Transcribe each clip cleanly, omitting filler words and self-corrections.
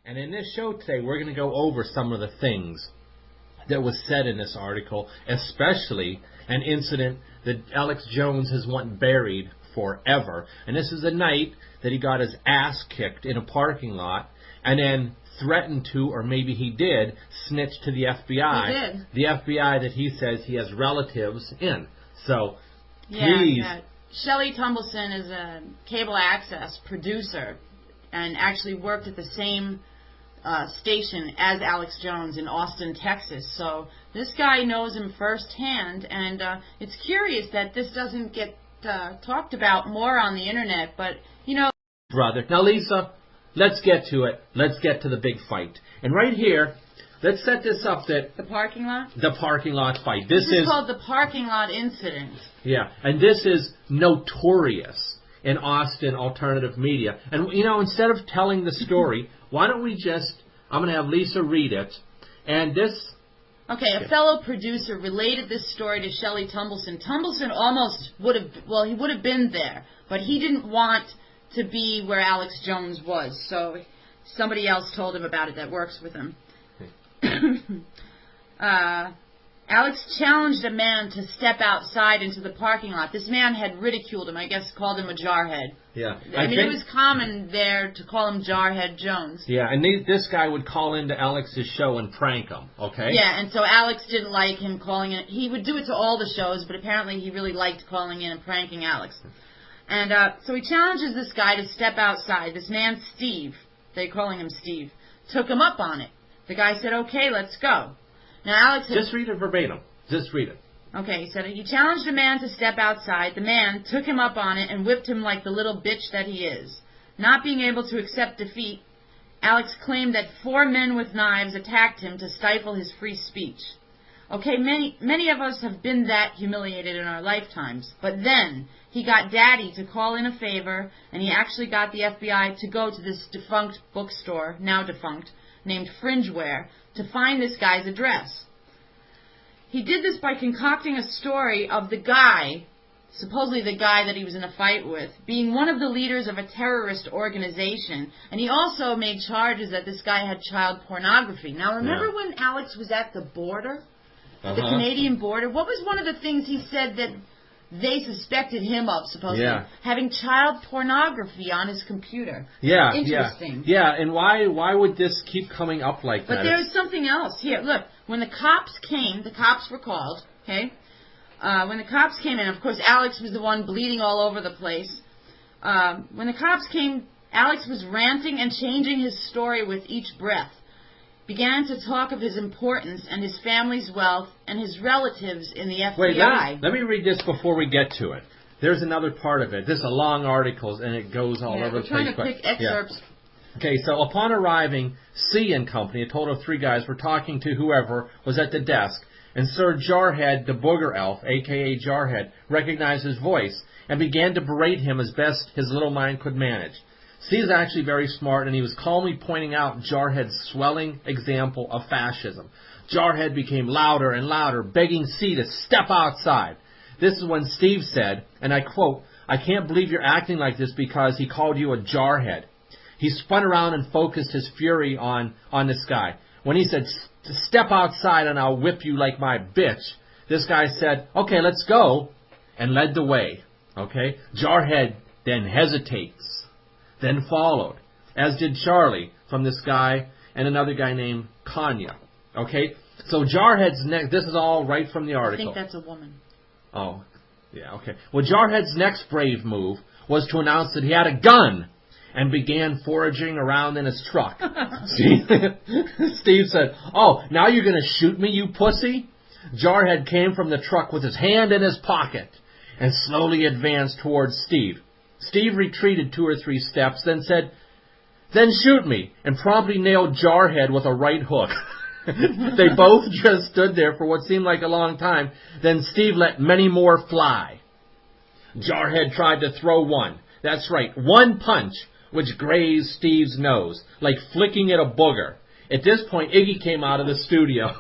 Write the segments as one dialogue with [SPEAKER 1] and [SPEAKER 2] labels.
[SPEAKER 1] And in this show today, we're going to go over some of the things that was said in this article, especially an incident that Alex Jones has wanted buried forever. And this is the night that he got his ass kicked in a parking lot and then threatened to, or maybe he did, snitch to the FBI.
[SPEAKER 2] He did.
[SPEAKER 1] The FBI that he says he has relatives in. So, please.
[SPEAKER 2] Yeah. Shelly Tumbleson is a cable access producer and actually worked at the same station as Alex Jones in Austin, Texas. So this guy knows him firsthand, and it's curious that this doesn't get talked about more on the internet, but, you know...
[SPEAKER 1] Brother. Now, Lisa, let's get to it. Let's get to the big fight. And right here, let's set this up that...
[SPEAKER 2] The parking lot?
[SPEAKER 1] The parking lot fight.
[SPEAKER 2] This is called the parking lot incident.
[SPEAKER 1] Yeah, and this is notorious in Austin alternative media. And, you know, instead of telling the story, why don't we just... I'm going to have Lisa read it, and this...
[SPEAKER 2] Okay, a fellow producer related this story to Shelly Tumbleson. Tumbleson almost would have... Well, he would have been there, but he didn't want to be where Alex Jones was, so somebody else told him about it that works with him. Alex challenged a man to step outside into the parking lot. This man had ridiculed him, I guess called him a jarhead.
[SPEAKER 1] Yeah.
[SPEAKER 2] I mean, it was common there to call him Jarhead Jones.
[SPEAKER 1] Yeah, and this guy would call into Alex's show and prank him, okay?
[SPEAKER 2] Yeah, and so Alex didn't like him calling in. He would do it to all the shows, but apparently he really liked calling in and pranking Alex. And so he challenges this guy to step outside. This man, Steve, they're calling him Steve, took him up on it. The guy said, okay, let's go. Now, Alex...
[SPEAKER 1] Just read it verbatim. Just read it.
[SPEAKER 2] Okay, so he challenged a man to step outside. The man took him up on it and whipped him like the little bitch that he is. Not being able to accept defeat, Alex claimed that 4 men with knives attacked him to stifle his free speech. Okay, many of us have been that humiliated in our lifetimes. But then, he got Daddy to call in a favor, and he actually got the FBI to go to this defunct bookstore, now defunct, named Fringeware, to find this guy's address. He did this by concocting a story of the guy, supposedly the guy that he was in a fight with, being one of the leaders of a terrorist organization. And he also made charges that this guy had child pornography. Now, remember when Alex was at the border, the Canadian border? What was one of the things he said that they suspected him of, supposedly?
[SPEAKER 1] Yeah.
[SPEAKER 2] Having child pornography on his computer.
[SPEAKER 1] Yeah,
[SPEAKER 2] interesting.
[SPEAKER 1] Yeah, and why would this keep coming up like that?
[SPEAKER 2] But there's something else. Here, look. When the cops came, the cops were called, okay? When the cops came in, of course, Alex was the one bleeding all over the place. When the cops came, Alex was ranting and changing his story with each breath. Began to talk of his importance and his family's wealth and his relatives in the FBI.
[SPEAKER 1] Wait, let me read this before we get to it. There's another part of it. This is a long article, and it goes all over the place.
[SPEAKER 2] We're trying to pick excerpts.
[SPEAKER 1] Yeah. Okay, so upon arriving, C and Company, a total of 3 guys, were talking to whoever was at the desk, and Sir Jarhead, the Booger Elf, a.k.a. Jarhead, recognized his voice and began to berate him as best his little mind could manage. C is actually very smart, and he was calmly pointing out Jarhead's swelling example of fascism. Jarhead became louder and louder, begging C to step outside. This is when Steve said, and I quote, "I can't believe you're acting like this because he called you a jarhead." He spun around and focused his fury on this guy. When he said, "Step outside and I'll whip you like my bitch," this guy said, "Okay, let's go," and led the way. Okay? Jarhead then hesitates, then followed, as did Charlie from this guy and another guy named Kanya. Okay? So Jarhead's next, this is all right from the article.
[SPEAKER 2] I think that's a woman.
[SPEAKER 1] Oh, yeah, okay. Well, Jarhead's next brave move was to announce that he had a gun and began foraging around in his truck. Steve said, "Oh, now you're going to shoot me, you pussy?" Jarhead came from the truck with his hand in his pocket and slowly advanced towards Steve. Steve retreated 2 or 3 steps, then said, "Then shoot me," and promptly nailed Jarhead with a right hook. They both just stood there for what seemed like a long time. Then Steve let many more fly. Jarhead tried to throw one. That's right, one punch, which grazed Steve's nose, like flicking at a booger. At this point, Iggy came out of the studio.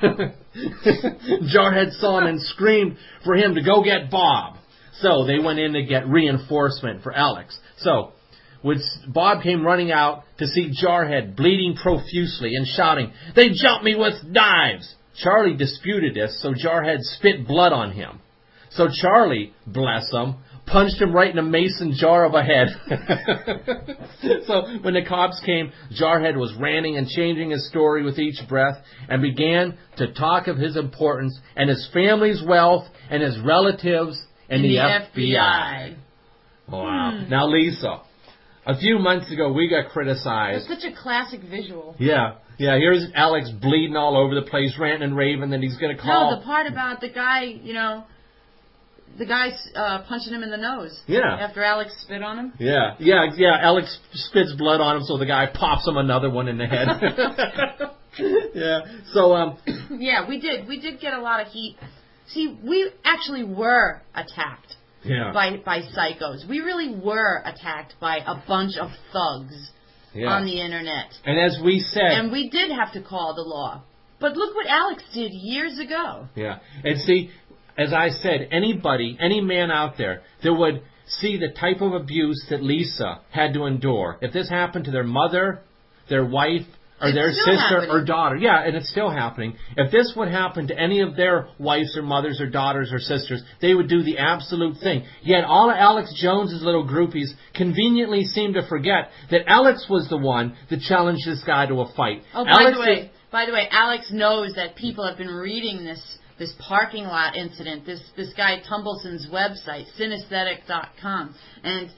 [SPEAKER 1] Jarhead saw him and screamed for him to go get Bob. So they went in to get reinforcement for Alex. So Bob came running out to see Jarhead bleeding profusely and shouting, "They jumped me with knives!" Charlie disputed this, so Jarhead spit blood on him. So Charlie, bless him, punched him right in a mason jar of a head. So when the cops came, Jarhead was ranting and changing his story with each breath and began to talk of his importance and his family's wealth and his relatives and the FBI. Wow. Now, Lisa, a few months ago we got criticized.
[SPEAKER 2] It's such a classic visual.
[SPEAKER 1] Yeah. Here's Alex bleeding all over the place, ranting and raving that he's going to call.
[SPEAKER 2] No, the part about the guy, the guy's punching him in the nose.
[SPEAKER 1] Yeah.
[SPEAKER 2] After Alex spit on him.
[SPEAKER 1] Yeah. Alex spits blood on him, so the guy pops him another one in the head. Yeah. So
[SPEAKER 2] yeah, we did get a lot of heat. See, we actually were attacked.
[SPEAKER 1] Yeah.
[SPEAKER 2] By psychos. We really were attacked by a bunch of thugs on the internet.
[SPEAKER 1] And as we said...
[SPEAKER 2] And we did have to call the law. But look what Alex did years ago.
[SPEAKER 1] Yeah. And see, as I said, any man out there that would see the type of abuse that Lisa had to endure, if this happened to their mother, their wife, or their sister or daughter. Yeah, and it's still happening. If this would happen to any of their wives or mothers or daughters or sisters, they would do the absolute thing. Yet all of Alex Jones's little groupies conveniently seem to forget that Alex was the one that challenged this guy to a fight.
[SPEAKER 2] Oh, by the way, Alex knows that people have been reading this parking lot incident, this guy Tumbleson's website, synesthetic.com, and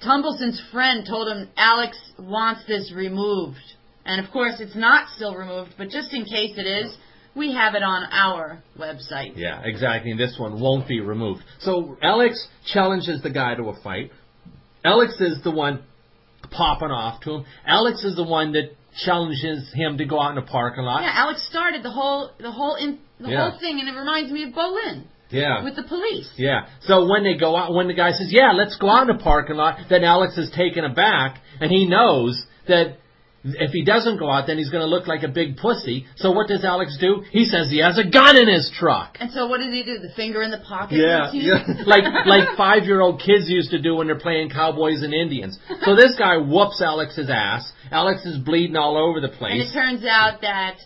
[SPEAKER 2] Tumbleson's friend told him Alex wants this removed. And of course it's not still removed, but just in case it is, we have it on our website.
[SPEAKER 1] Yeah, exactly. And this one won't be removed. So Alex challenges the guy to a fight. Alex is the one popping off to him. Alex is the one that challenges him to go out in the parking lot.
[SPEAKER 2] Yeah, Alex started the whole thing, and it reminds me of Berlin.
[SPEAKER 1] Yeah.
[SPEAKER 2] With the police.
[SPEAKER 1] Yeah. So when they go out, when the guy says, "Yeah, let's go out in the parking lot," then Alex is taken aback, and he knows that if he doesn't go out, then he's going to look like a big pussy. So what does Alex do? He says he has a gun in his truck.
[SPEAKER 2] And so what does he do? The finger in the pocket?
[SPEAKER 1] Yeah. like 5-year-old kids used to do when they're playing cowboys and Indians. So this guy whoops Alex's ass. Alex is bleeding all over the place.
[SPEAKER 2] And it turns out that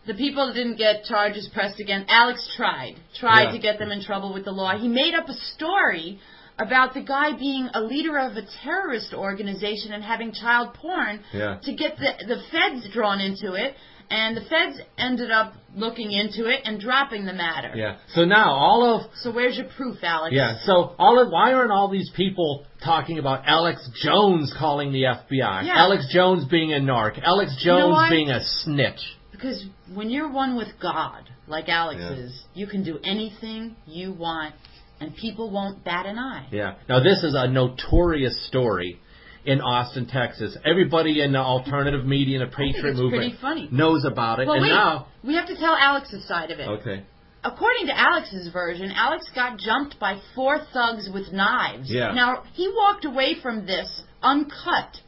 [SPEAKER 2] the people that didn't get charges pressed against, Alex tried to get them in trouble with the law. He made up a story about the guy being a leader of a terrorist organization and having child porn to get the feds drawn into it. And the feds ended up looking into it and dropping the matter.
[SPEAKER 1] Yeah. So now
[SPEAKER 2] So where's your proof, Alex?
[SPEAKER 1] Yeah. So why aren't all these people talking about Alex Jones calling the FBI?
[SPEAKER 2] Yeah.
[SPEAKER 1] Alex Jones being a narc. Alex Jones being a snitch.
[SPEAKER 2] Because when you're one with God, like Alex is, you can do anything you want, and people won't bat an eye. Yeah.
[SPEAKER 1] Now, this is a notorious story in Austin, Texas. Everybody in the alternative media and the Patriot movement knows about it.
[SPEAKER 2] Well,
[SPEAKER 1] and
[SPEAKER 2] wait,
[SPEAKER 1] now
[SPEAKER 2] we have to tell Alex's side of it.
[SPEAKER 1] Okay.
[SPEAKER 2] According to Alex's version, Alex got jumped by 4 thugs with knives.
[SPEAKER 1] Yeah.
[SPEAKER 2] Now, he walked away from this uncut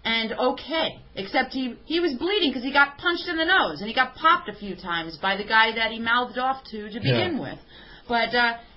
[SPEAKER 2] and okay, except he was bleeding because he got punched in the nose and he got popped a few times by the guy that he mouthed off to begin with. But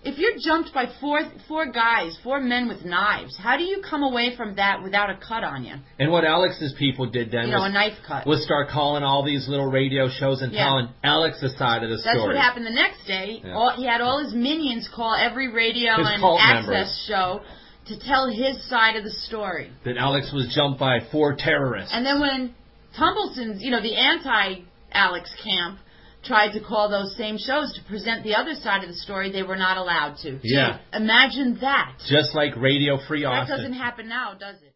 [SPEAKER 2] if you're jumped by 4 men with knives, how do you come away from that without a cut on you?
[SPEAKER 1] And what Alex's people did then
[SPEAKER 2] a knife cut.
[SPEAKER 1] Was start calling all these little radio shows and telling Alex's side of the story.
[SPEAKER 2] That's what happened the next day. Yeah. He had all his minions call every radio
[SPEAKER 1] his
[SPEAKER 2] and access show to tell his side of the story.
[SPEAKER 1] That Alex was jumped by 4 terrorists.
[SPEAKER 2] And then when Tumbleson's, the anti-Alex camp tried to call those same shows to present the other side of the story, they were not allowed to.
[SPEAKER 1] Yeah.
[SPEAKER 2] Imagine that.
[SPEAKER 1] Just like Radio Free Austin.
[SPEAKER 2] That doesn't happen now, does it?